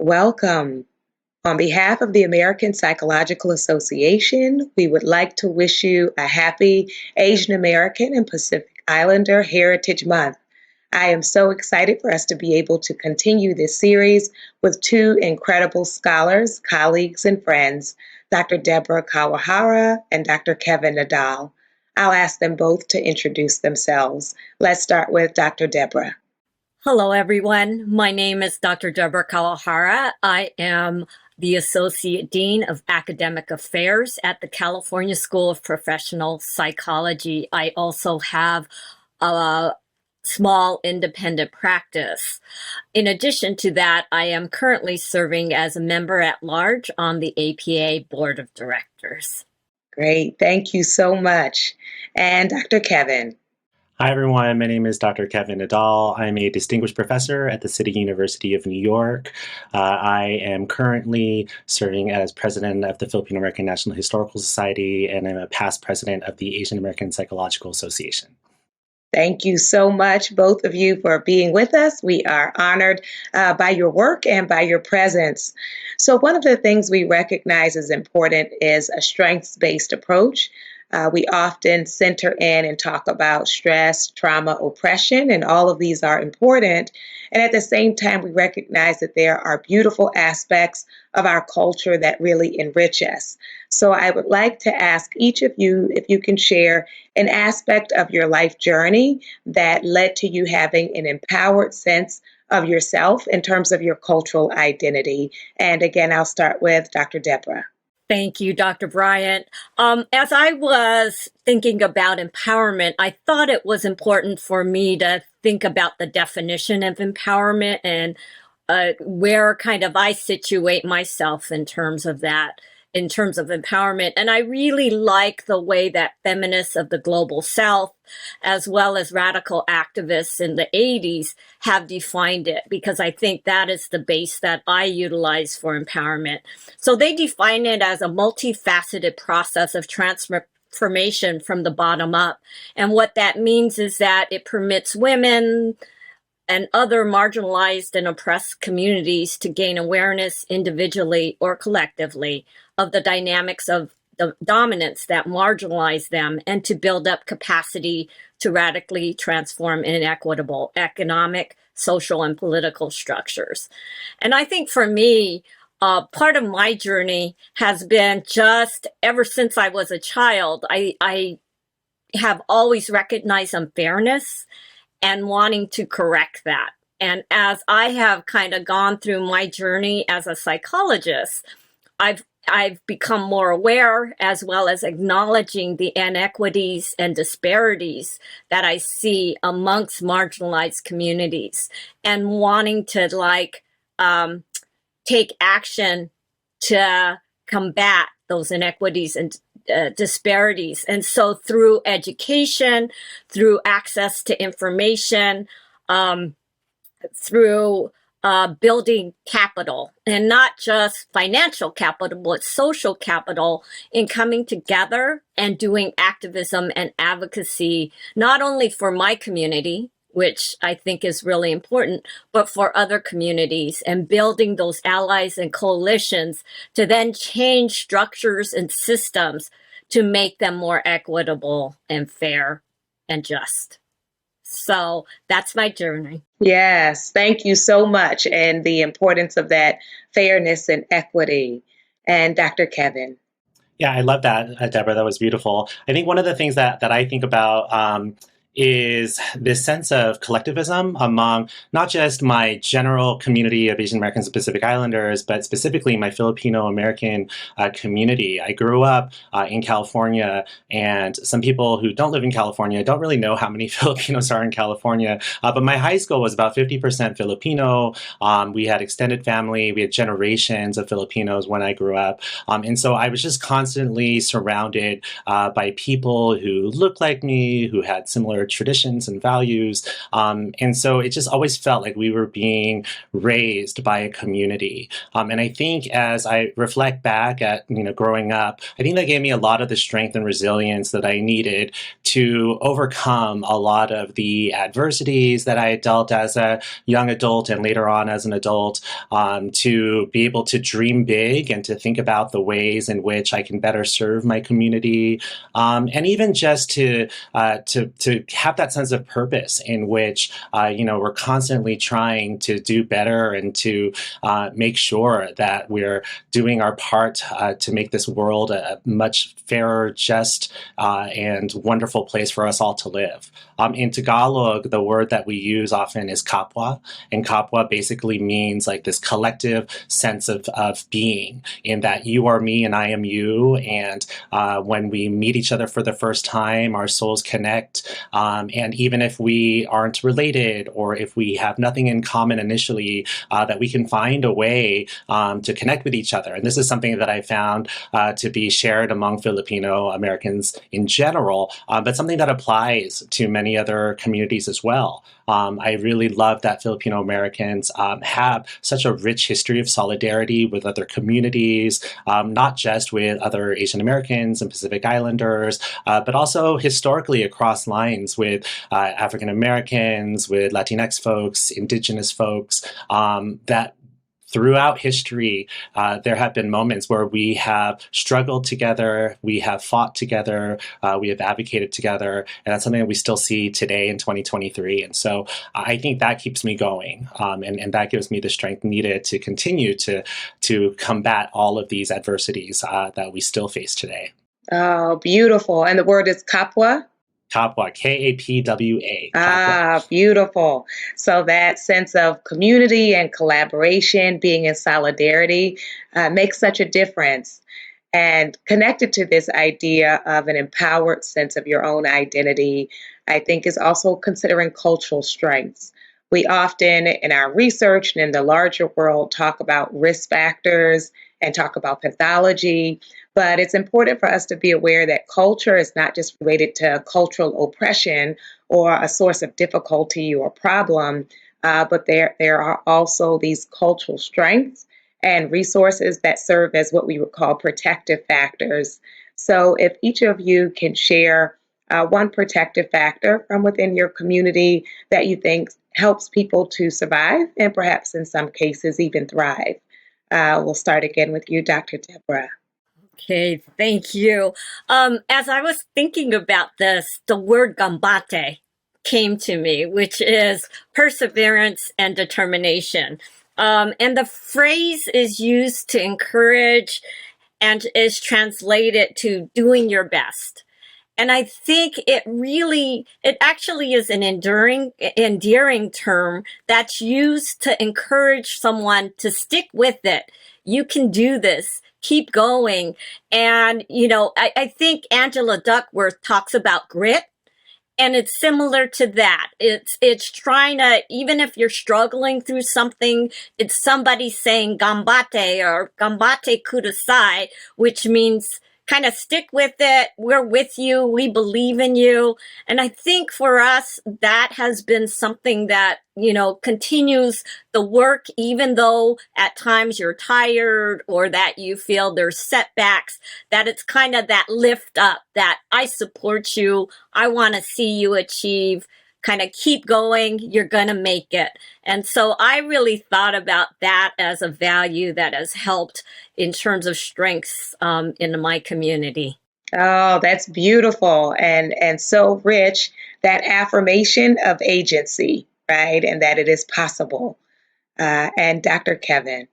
Welcome. On behalf of the American Psychological Association, we would like to wish you a happy Asian American and Pacific Islander Heritage Month. I am so excited for us to be able to continue this series with two incredible scholars, colleagues, and friends, Dr. Deborah Kawahara and Dr. Kevin Nadal. I'll ask them both to introduce themselves. Let's start with Dr. Deborah. Hello, everyone. My name is Dr. Deborah Kawahara. I am the Associate Dean of Academic Affairs at the California School of Professional Psychology. I also have a small independent practice. In addition to that, I am currently serving as a member at large on the APA Board of Directors. Great. Thank you so much. And Dr. Kevin. Hi, everyone. My name is Dr. Kevin Nadal. I'm a distinguished professor at the City University of New York. I am currently serving as president of the Filipino American National Historical Society, and I'm a past president of the Asian American Psychological Association. Thank you so much, both of you, for being with us. We are honored by your work and by your presence. So one of the things we recognize as important is a strengths-based approach. We often center in and talk about stress, trauma, oppression, and all of these are important. And at the same time, we recognize that there are beautiful aspects of our culture that really enrich us. So I would like to ask each of you if you can share an aspect of your life journey that led to you having an empowered sense of yourself in terms of your cultural identity. And again, I'll start with Dr. Deborah. Thank you, Dr. Bryant. As I was thinking about empowerment, I thought it was important for me to think about the definition of empowerment and where kind of I situate myself in terms of that, in terms of empowerment. And I really like the way that feminists of the global South, as well as radical activists in the 80s, have defined it, because I think that is the base that I utilize for empowerment. So they define it as a multifaceted process of transformation from the bottom up. And what that means is that it permits women and other marginalized and oppressed communities to gain awareness individually or collectively of the dynamics of the dominance that marginalize them, and to build up capacity to radically transform inequitable economic, social, and political structures. And I think for me, part of my journey has been just ever since I was a child, I have always recognized unfairness and wanting to correct that. And as I have kind of gone through my journey as a psychologist, I've become more aware, as well as acknowledging the inequities and disparities that I see amongst marginalized communities, and wanting to take action to combat those inequities and disparities. And so through education, through access to information, through building capital, and not just financial capital, but social capital, in coming together and doing activism and advocacy, not only for my community, which I think is really important, but for other communities, and building those allies and coalitions to then change structures and systems to make them more equitable and fair and just. So that's my journey. Yes, thank you so much. And the importance of that fairness and equity. And Dr. Kevin. Yeah, I love that, Deborah. That was beautiful. I think one of the things that I think about is this sense of collectivism among not just my general community of Asian Americans and Pacific Islanders, but specifically my Filipino American community. I grew up in California, and some people who don't live in California don't really know how many Filipinos are in California, but my high school was about 50% Filipino. We had extended family, we had generations of Filipinos when I grew up, and so I was just constantly surrounded by people who looked like me, who had similar similar traditions and values. And so it just always felt like we were being raised by a community. And I think as I reflect back at, growing up, I think that gave me a lot of the strength and resilience that I needed to overcome a lot of the adversities that I had dealt as a young adult and later on as an adult, to be able to dream big and to think about the ways in which I can better serve my community, and even just to have that sense of purpose in which we're constantly trying to do better and to make sure that we're doing our part to make this world a much fairer, just, and wonderful place for us all to live. In Tagalog, the word that we use often is kapwa, and kapwa basically means like this collective sense of being, in that you are me and I am you, and when we meet each other for the first time, our souls connect, and even if we aren't related or if we have nothing in common initially, that we can find a way to connect with each other. And this is something that I found to be shared among Filipino Americans in general, but something that applies to many other communities as well. I really love that Filipino Americans have such a rich history of solidarity with other communities, not just with other Asian Americans and Pacific Islanders, but also historically across lines with African Americans, with Latinx folks, Indigenous folks, that throughout history, there have been moments where we have struggled together, we have fought together, we have advocated together, and that's something that we still see today in 2023. And so I think that keeps me going, and that gives me the strength needed to continue to combat all of these adversities that we still face today. Oh, beautiful. And the word is kapwa? Kapwa, Kapwa. Ah, beautiful. So that sense of community and collaboration, being in solidarity, makes such a difference. And connected to this idea of an empowered sense of your own identity, I think is also considering cultural strengths. We often, in our research and in the larger world, talk about risk factors and talk about pathology. But it's important for us to be aware that culture is not just related to cultural oppression or a source of difficulty or problem, but there are also these cultural strengths and resources that serve as what we would call protective factors. So if each of you can share one protective factor from within your community that you think helps people to survive and perhaps in some cases even thrive. We'll start again with you, Dr. Deborah. Okay, thank you. As I was thinking about this, the word gambate came to me, which is perseverance and determination. And the phrase is used to encourage and is translated to doing your best. And I think it actually is an endearing term that's used to encourage someone to stick with it. You can do this. Keep going. And, I think Angela Duckworth talks about grit. And it's similar to that. It's trying to, even if you're struggling through something, it's somebody saying gambate or gambate kudasai, which means kind of stick with it. We're with you. We believe in you. And I think for us, that has been something that, continues the work, even though at times you're tired or that you feel there's setbacks, that it's kind of that lift up, that I support you. I want to see you achieve, kind of keep going. You're going to make it. And so I really thought about that as a value that has helped in terms of strengths in my community. Oh, that's beautiful and so rich, that affirmation of agency, right? And that it is possible. And Dr. Kevin.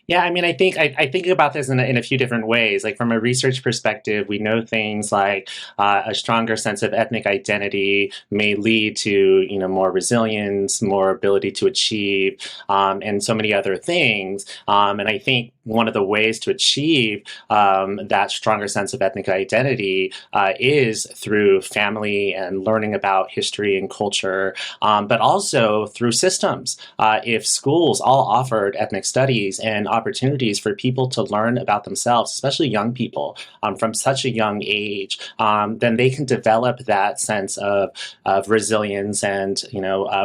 Yeah, I mean, I think about this in a few different ways. Like from a research perspective, we know things like a stronger sense of ethnic identity may lead to more resilience, more ability to achieve, and so many other things. And I think one of the ways to achieve that stronger sense of ethnic identity is through family and learning about history and culture, but also through systems. If schools all offered ethnic studies and opportunities for people to learn about themselves, especially young people, from such a young age, then they can develop that sense of resilience and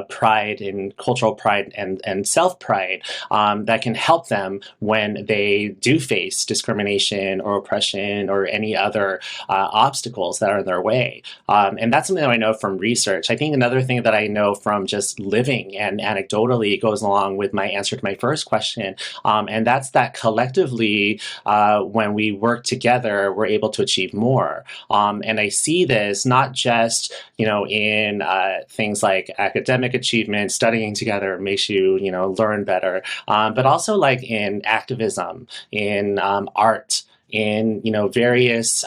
pride and cultural pride and self pride that can help them when they do face discrimination or oppression or any other obstacles that are in their way. And that's something that I know from research. I think another thing that I know from just living and anecdotally goes along with my answer to my first question, and that's that collectively, when we work together, we're able to achieve more. And I see this not just in things like academic achievement, studying together makes you learn better, but also like in activism, in art, in various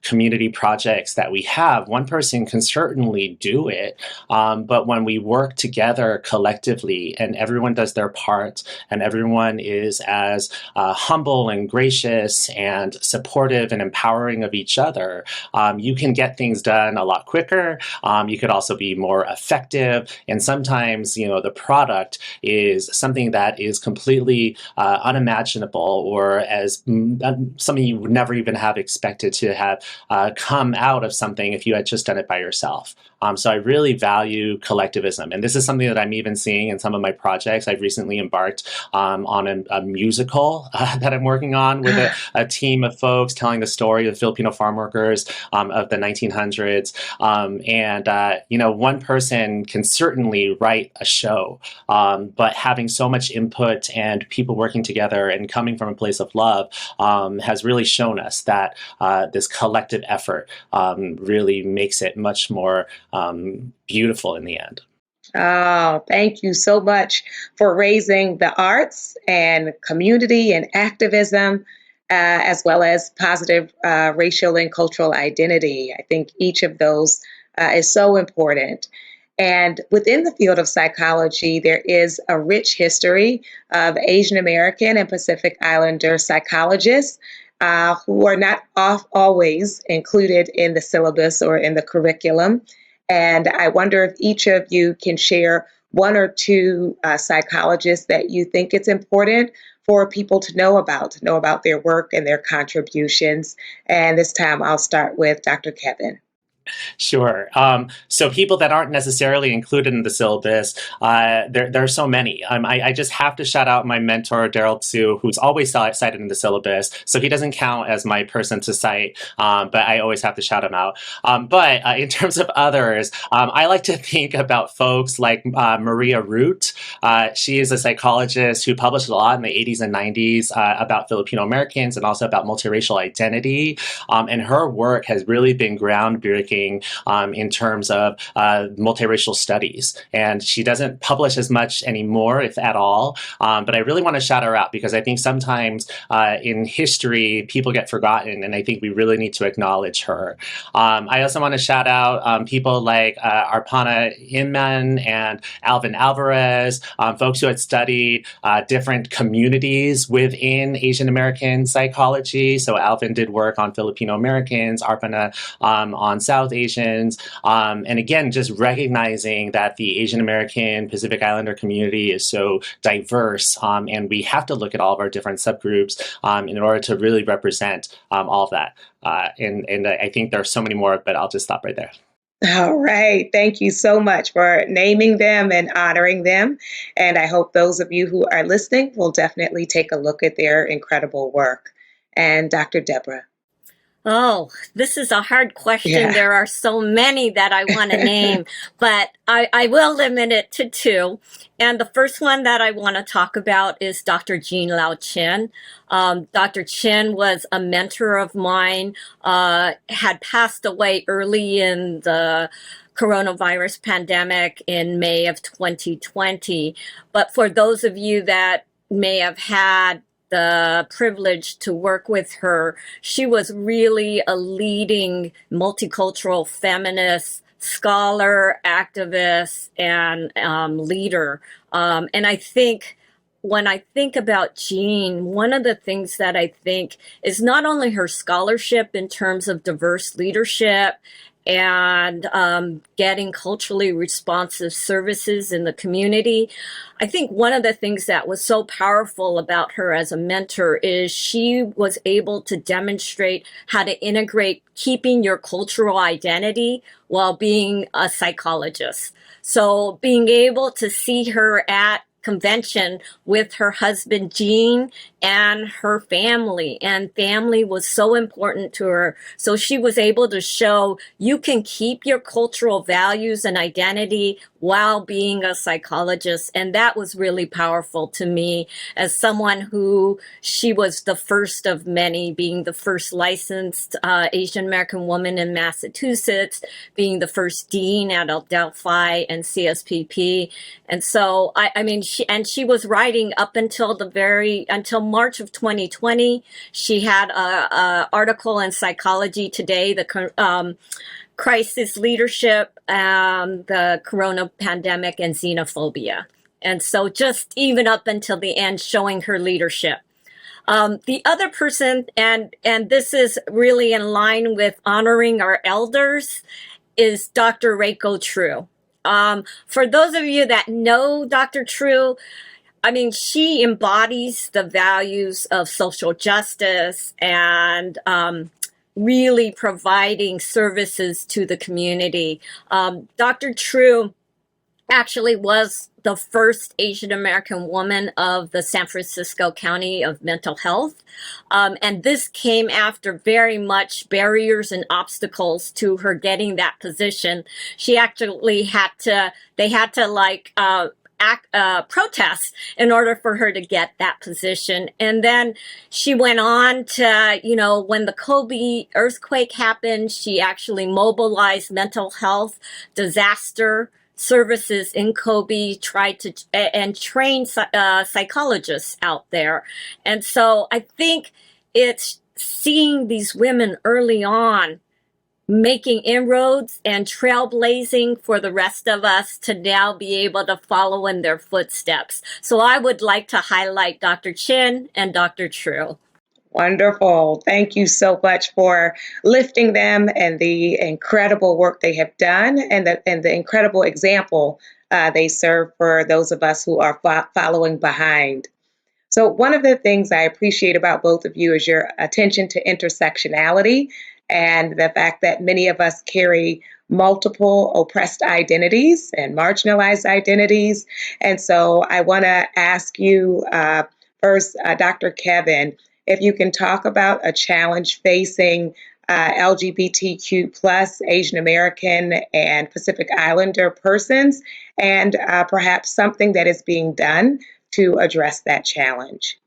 community projects that we have. One person can certainly do it, but when we work together collectively and everyone does their part and everyone is as humble and gracious and supportive and empowering of each other, you can get things done a lot quicker. You could also be more effective, and sometimes the product is something that is completely unimaginable, or as something you would never even have expected to have come out of something if you had just done it by yourself. So I really value collectivism. And this is something that I'm even seeing in some of my projects. I've recently embarked on a musical that I'm working on with a team of folks telling the story of Filipino farm workers of the 1900s. One person can certainly write a show, but having so much input and people working together and coming from a place of love has really shown us that this collective effort really makes it much more beautiful in the end. Oh, thank you so much for raising the arts and community and activism, as well as positive racial and cultural identity. I think each of those is so important. And within the field of psychology, there is a rich history of Asian American and Pacific Islander psychologists who are not always included in the syllabus or in the curriculum. And I wonder if each of you can share one or two psychologists that you think it's important for people to know about their work and their contributions. And this time I'll start with Dr. Kevin. Sure. So people that aren't necessarily included in the syllabus, there are so many. I just have to shout out my mentor, Daryl Tsu, who's always cited in the syllabus. So he doesn't count as my person to cite, but I always have to shout him out. But in terms of others, I like to think about folks like Maria Root. She is a psychologist who published a lot in the 80s and 90s about Filipino Americans and also about multiracial identity. And her work has really been groundbreaking in terms of multiracial studies. And she doesn't publish as much anymore, if at all. But I really want to shout her out because I think sometimes in history, people get forgotten. And I think we really need to acknowledge her. I also want to shout out people like Arpana Inman and Alvin Alvarez, folks who had studied different communities within Asian American psychology. So Alvin did work on Filipino Americans, Arpana on South Asians. And again, just recognizing that the Asian American Pacific Islander community is so diverse. And we have to look at all of our different subgroups in order to really represent all of that. And I think there are so many more, but I'll just stop right there. All right. Thank you so much for naming them and honoring them. And I hope those of you who are listening will definitely take a look at their incredible work. And Dr. Deborah. Oh, this is a hard question. Yeah. There are so many that I want to name, but I will limit it to two. And the first one that I want to talk about is Dr. Jean Lao Chin. Dr. Chin was a mentor of mine, had passed away early in the coronavirus pandemic in May of 2020. But for those of you that may have had the privilege to work with her, she was really a leading multicultural feminist scholar, activist, and leader. And I think when I think about Jean, one of the things that I think is not only her scholarship in terms of diverse leadership and getting culturally responsive services in the community. I think one of the things that was so powerful about her as a mentor is she was able to demonstrate how to integrate keeping your cultural identity while being a psychologist. So being able to see her at convention with her husband Gene and her family, and family was so important to her. So she was able to show you can keep your cultural values and identity while being a psychologist. And that was really powerful to me as someone who, she was the first of many, being the first licensed Asian American woman in Massachusetts, being the first dean at Adelphi and CSPP. And so, I mean, she was writing up until until March of 2020. She had a article in Psychology Today, the crisis leadership, the corona pandemic, and xenophobia. And so just even up until the end, showing her leadership. The other person, and this is really in line with honoring our elders, is Dr. Reiko True. For those of you that know Dr. True, I mean, she embodies the values of social justice and really providing services to the community. Dr. True actually was the first Asian American woman of the San Francisco County of Mental Health. And this came after very much barriers and obstacles to her getting that position. She actually they had to protest in order for her to get that position. And then she went on to, when the Kobe earthquake happened, she actually mobilized mental health disaster services in Kobe, tried to and train psychologists out there. And so I think it's seeing these women early on making inroads and trailblazing for the rest of us to now be able to follow in their footsteps. So I would like to highlight Dr. Chin and Dr. True. Wonderful. Thank you so much for lifting them and the incredible work they have done and the incredible example they serve for those of us who are following behind. So one of the things I appreciate about both of you is your attention to intersectionality and the fact that many of us carry multiple oppressed identities and marginalized identities. And so I want to ask you first, Dr. Kevin, if you can talk about a challenge facing LGBTQ plus Asian American and Pacific Islander persons, and perhaps something that is being done to address that challenge.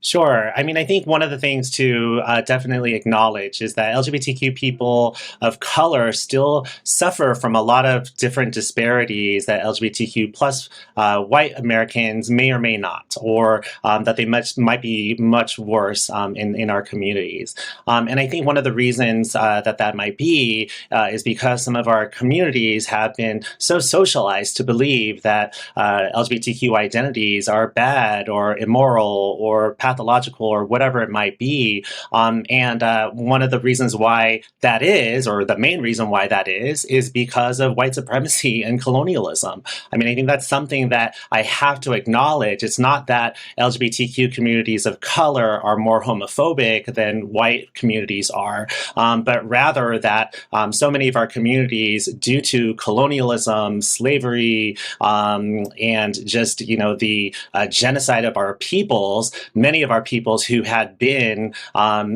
Sure. I mean, I think one of the things to definitely acknowledge is that LGBTQ people of color still suffer from a lot of different disparities that LGBTQ plus white Americans may or may not, or that they might be much worse in our communities. And I think one of the reasons that might be is because some of our communities have been so socialized to believe that LGBTQ identities are bad or immoral or pathological or whatever it might be. And one of the reasons why that is, or the main reason why that is because of white supremacy and colonialism. I mean, I think that's something that I have to acknowledge. It's not that LGBTQ communities of color are more homophobic than white communities are, but rather that so many of our communities, due to colonialism, slavery, and just, the genocide of our peoples, many of our peoples who had been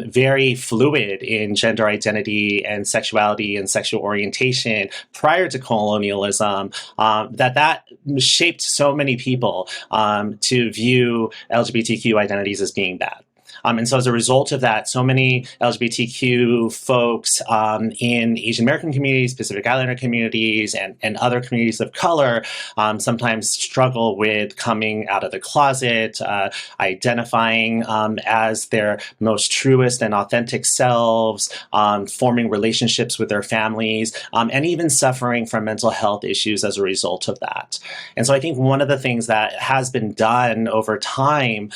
very fluid in gender identity and sexuality and sexual orientation prior to colonialism, that shaped so many people to view LGBTQ identities as being bad. And so as a result of that, so many LGBTQ folks in Asian American communities, Pacific Islander communities, and other communities of color sometimes struggle with coming out of the closet, identifying as their most truest and authentic selves, forming relationships with their families, and even suffering from mental health issues as a result of that. And so I think one of the things that has been done over time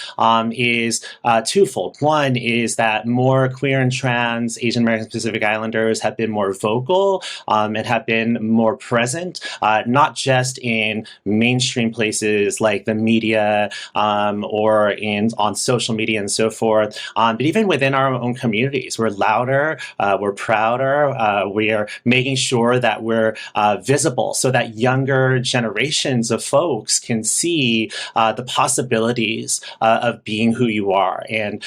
is twofold. One is that more queer and trans Asian American Pacific Islanders have been more vocal and have been more present, not just in mainstream places like the media or on social media and so forth, but even within our own communities. We're louder, we're prouder, we are making sure that we're visible so that younger generations of folks can see the possibilities of being who you are and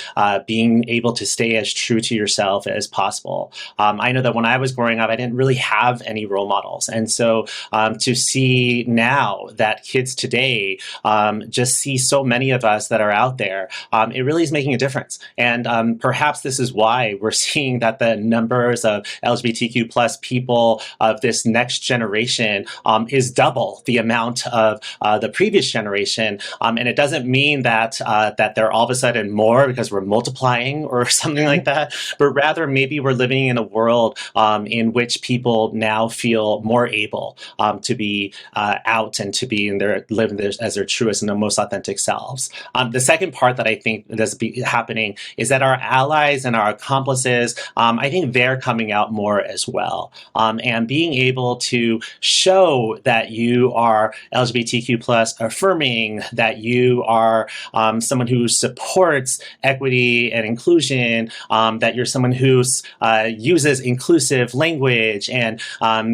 being able to stay as true to yourself as possible. I know that when I was growing up, I didn't really have any role models. And so to see now that kids today just see so many of us that are out there, it really is making a difference. And perhaps this is why we're seeing that the numbers of LGBTQ plus people of this next generation is double the amount of the previous generation. And it doesn't mean that that they're all of a sudden more because we're multiplying or something like that, but rather maybe we're living in a world in which people now feel more able to be out and to be in living as their truest and the most authentic selves. The second part that I think that's happening is that our allies and our accomplices, I think they're coming out more as well. And being able to show that you are LGBTQ plus affirming, that you are someone who supports equity and inclusion, that you're someone who uses inclusive language and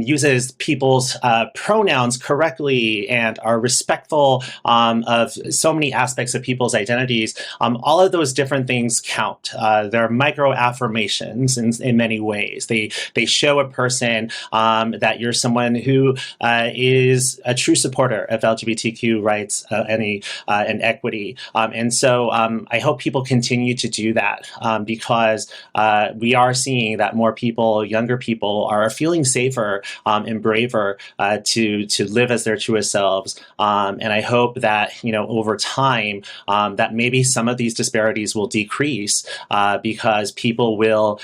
uses people's pronouns correctly and are respectful of so many aspects of people's identities. All of those different things count. They're micro affirmations in many ways. They show a person that you're someone who is a true supporter of LGBTQ rights and equity. And so I hope people continue to do that because we are seeing that more people, younger people, are feeling safer and braver to live as their truest selves. And I hope that, over time, that maybe some of these disparities will decrease because people will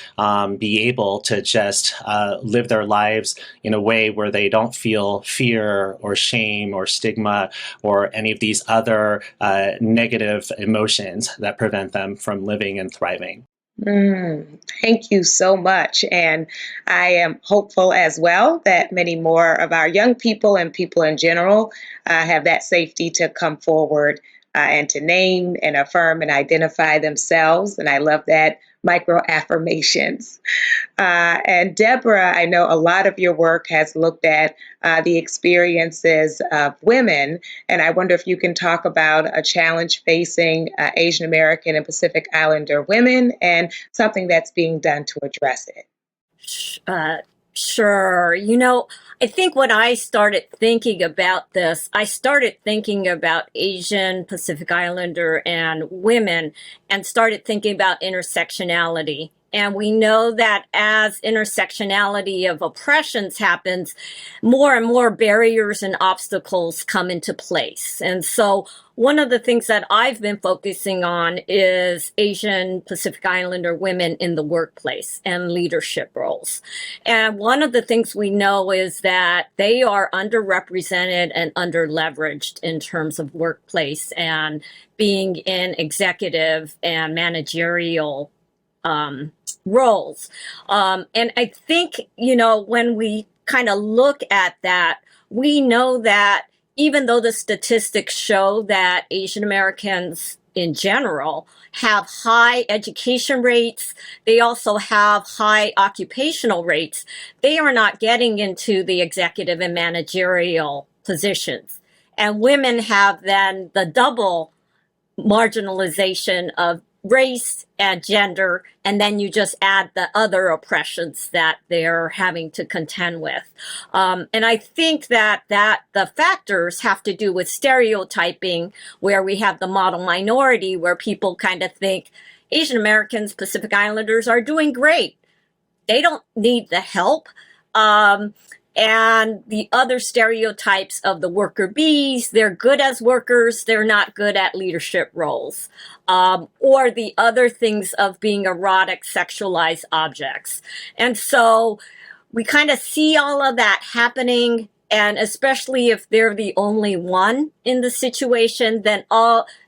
be able to just live their lives in a way where they don't feel fear or shame or stigma or any of these other negative emotions that prevent them from living and thriving. Thank you so much. And I am hopeful as well that many more of our young people and people in general have that safety to come forward and to name and affirm and identify themselves. And I love that micro affirmations. And Deborah, I know a lot of your work has looked at the experiences of women, and I wonder if you can talk about a challenge facing Asian American and Pacific Islander women and something that's being done to address it. Sure. I think when I started thinking about this, I started thinking about Asian, Pacific Islander, and women, and started thinking about intersectionality. And we know that as intersectionality of oppressions happens, more and more barriers and obstacles come into place. And so one of the things that I've been focusing on is Asian Pacific Islander women in the workplace and leadership roles. And one of the things we know is that they are underrepresented and underleveraged in terms of workplace and being in executive and managerial roles. And I think, when we kind of look at that, we know that even though the statistics show that Asian Americans in general have high education rates, they also have high occupational rates, they are not getting into the executive and managerial positions. And women have then the double marginalization of race and gender, and then you just add the other oppressions that they're having to contend with. And I think that the factors have to do with stereotyping, where we have the model minority, where people kind of think Asian Americans, Pacific Islanders are doing great. They don't need the help. And the other stereotypes of the worker bees, they're good as workers, they're not good at leadership roles. Or the other things of being erotic, sexualized objects. And so we kind of see all of that happening. And especially if they're the only one in the situation, then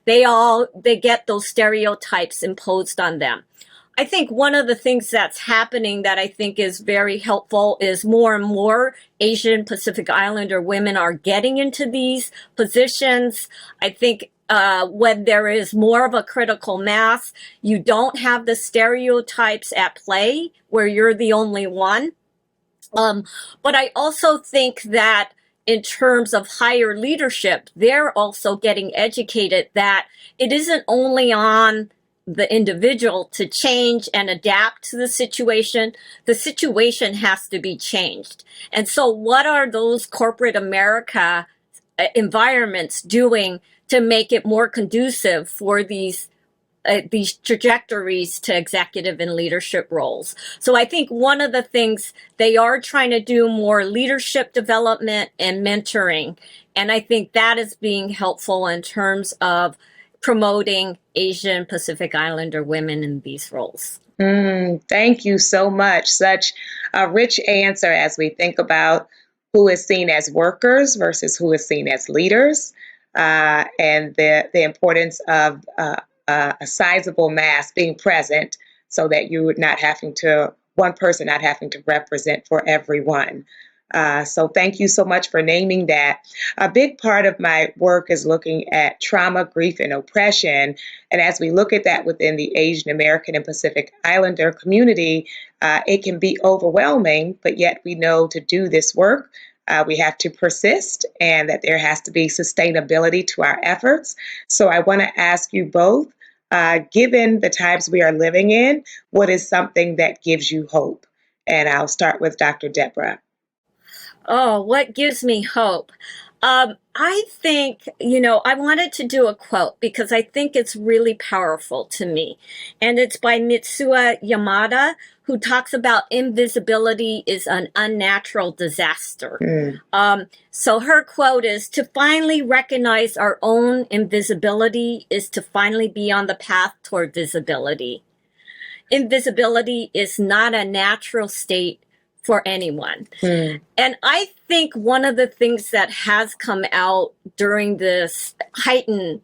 they get those stereotypes imposed on them. I think one of the things that's happening that I think is very helpful is more and more Asian Pacific Islander women are getting into these positions. I think when there is more of a critical mass, you don't have the stereotypes at play where you're the only one. But I also think that in terms of higher leadership, they're also getting educated that it isn't only on the individual to change and adapt to the situation has to be changed. And so what are those corporate America environments doing to make it more conducive for these trajectories to executive and leadership roles? So I think one of the things they are trying to do more leadership development and mentoring. And I think that is being helpful in terms of promoting Asian Pacific Islander women in these roles. Thank you so much. Such a rich answer as we think about who is seen as workers versus who is seen as leaders, and the importance of a sizable mass being present so that you would not having to, one person not having to represent for everyone. So thank you so much for naming that. A big part of my work is looking at trauma, grief, and oppression. And as we look at that within the Asian American and Pacific Islander community, it can be overwhelming, but yet we know to do this work, we have to persist and that there has to be sustainability to our efforts. So I want to ask you both, given the times we are living in, what is something that gives you hope? And I'll start with Dr. Deborah. Oh, what gives me hope? I think, I wanted to do a quote because I think it's really powerful to me. And it's by Mitsuo Yamada, who talks about invisibility is an unnatural disaster. So her quote is, "To finally recognize our own invisibility is to finally be on the path toward visibility. Invisibility is not a natural state for anyone." And I think one of the things that has come out during this heightened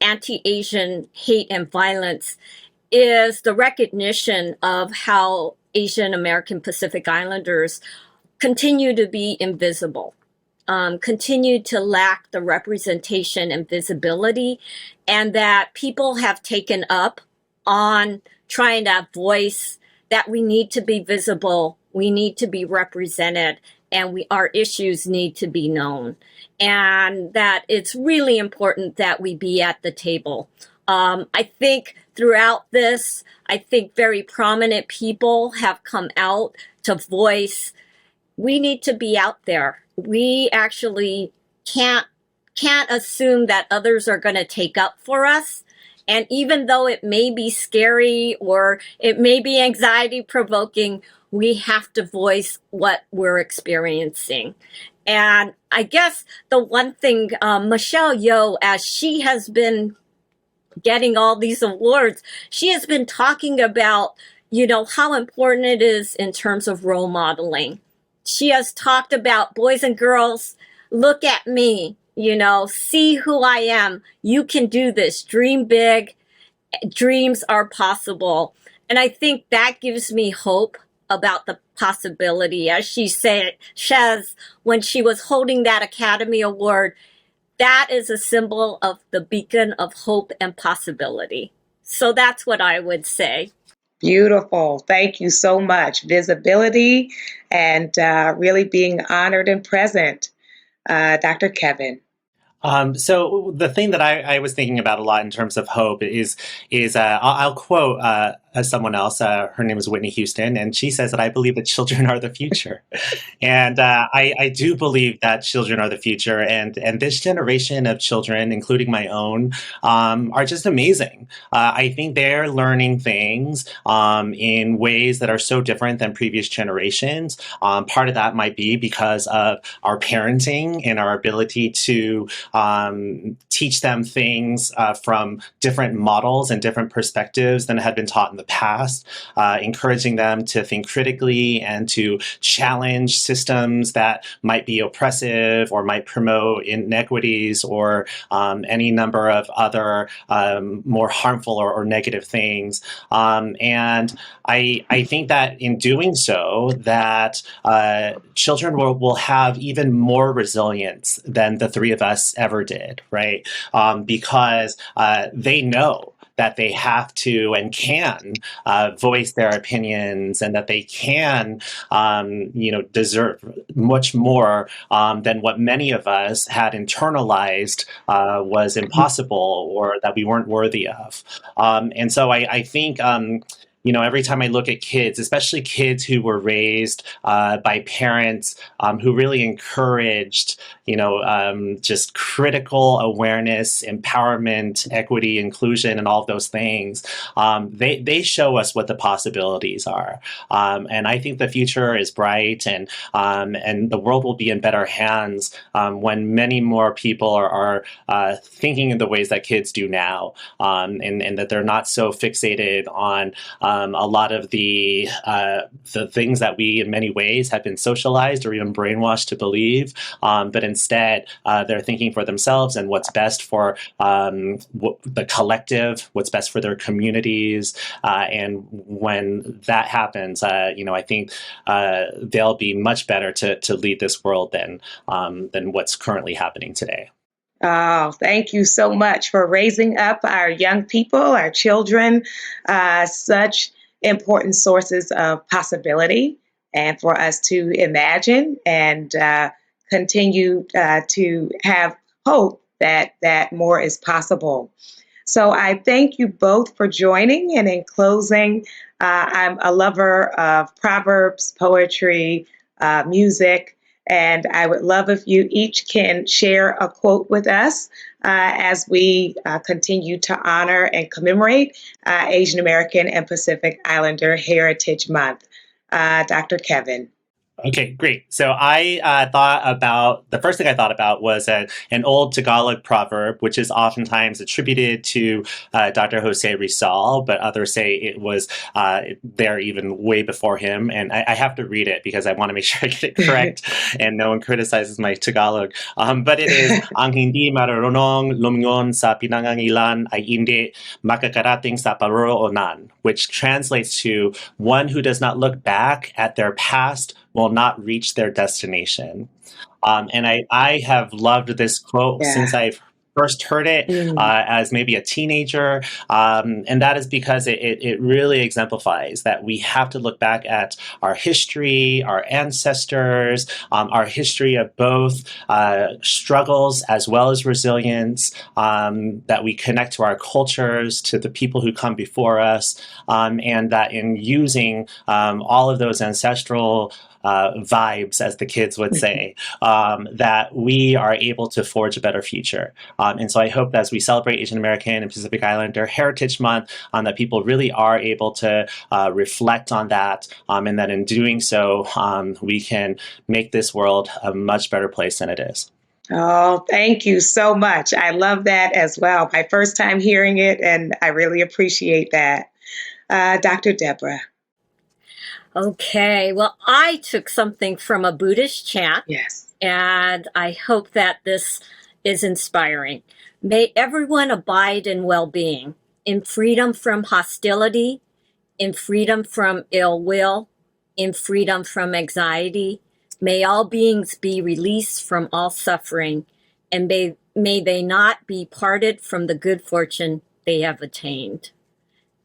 anti-Asian hate and violence is the recognition of how Asian American Pacific Islanders continue to be invisible, continue to lack the representation and visibility, and that people have taken up on trying to voice that we need to be visible, we need to be represented, and our issues need to be known. And that it's really important that we be at the table. I think throughout this, I think very prominent people have come out to voice, we need to be out there. We actually can't assume that others are going to take up for us. And even though it may be scary or it may be anxiety provoking, we have to voice what we're experiencing. And I guess the one thing, Michelle Yeoh, as she has been getting all these awards, she has been talking about, how important it is in terms of role modeling. She has talked about, boys and girls, look at me, see who I am. You can do this. Dream big. Dreams are possible. And I think that gives me hope about the possibility. As she said, Shez, when she was holding that Academy Award, that is a symbol of the beacon of hope and possibility. So that's what I would say. Beautiful. Thank you so much. Visibility and really being honored and present. Dr. Kevin. So the thing that I was thinking about a lot in terms of hope is I'll quote someone else. Her name is Whitney Houston, and she says that I believe that children are the future, and I do believe that children are the future, and this generation of children, including my own, are just amazing. I think they're learning things in ways that are so different than previous generations. Part of that might be because of our parenting and our ability to teach them things from different models and different perspectives than had been taught in the past, encouraging them to think critically and to challenge systems that might be oppressive or might promote inequities or any number of other more harmful or negative things. And I think that in doing so, that children will have even more resilience than the three of us ever did, right? Because they know that they have to and can voice their opinions, and that they can, deserve much more than what many of us had internalized was impossible or that we weren't worthy of. And so I think every time I look at kids, especially kids who were raised by parents who really encouraged, just critical awareness, empowerment, equity, inclusion, and all of those things, they show us what the possibilities are. And I think the future is bright, and the world will be in better hands when many more people are thinking in the ways that kids do now, and that they're not so fixated on a lot of the things that we, in many ways, have been socialized or even brainwashed to believe, but instead they're thinking for themselves and what's best for the collective, what's best for their communities, and when that happens, I think they'll be much better to lead this world than what's currently happening today. Oh, thank you so much for raising up our young people, our children, such important sources of possibility, and for us to imagine and continue to have hope that more is possible. So I thank you both for joining. And in closing, I'm a lover of proverbs, poetry, music, and I would love if you each can share a quote with us as we continue to honor and commemorate Asian American and Pacific Islander Heritage Month. Dr. Kevin. Okay, great. So I thought about, the first thing I thought about was an old Tagalog proverb, which is oftentimes attributed to Dr. Jose Rizal, but others say it was there even way before him. And I have to read it because I want to make sure I get it correct and no one criticizes my Tagalog. But it is, ang hindi marunong lumingon sa pinangangilan ay hindi makakarating sa paroonan, which translates to one who does not look back at their past will not reach their destination. And I have loved this quote since I've first heard it as maybe a teenager. And that is because it really exemplifies that we have to look back at our history, our ancestors, our history of both struggles as well as resilience, that we connect to our cultures, to the people who come before us, and that in using all of those ancestral vibes, as the kids would say, that we are able to forge a better future. And so I hope that as we celebrate Asian American and Pacific Islander Heritage Month, that people really are able to reflect on that, and that in doing so, we can make this world a much better place than it is. Oh, thank you so much. I love that as well. My first time hearing it, and I really appreciate that. Dr. Deborah. Okay, well, I took something from a Buddhist chant. Yes. And I hope that this is inspiring. May everyone abide in well-being, in freedom from hostility, in freedom from ill will, in freedom from anxiety. May all beings be released from all suffering, and may they not be parted from the good fortune they have attained.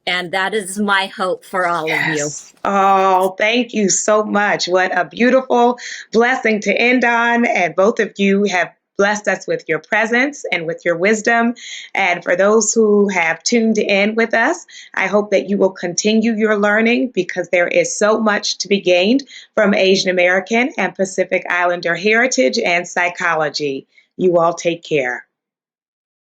And that is my hope for all of you. Oh, thank you so much. What a beautiful blessing to end on. And both of you have blessed us with your presence and with your wisdom. And for those who have tuned in with us, I hope that you will continue your learning because there is so much to be gained from Asian American and Pacific Islander heritage and psychology. You all take care.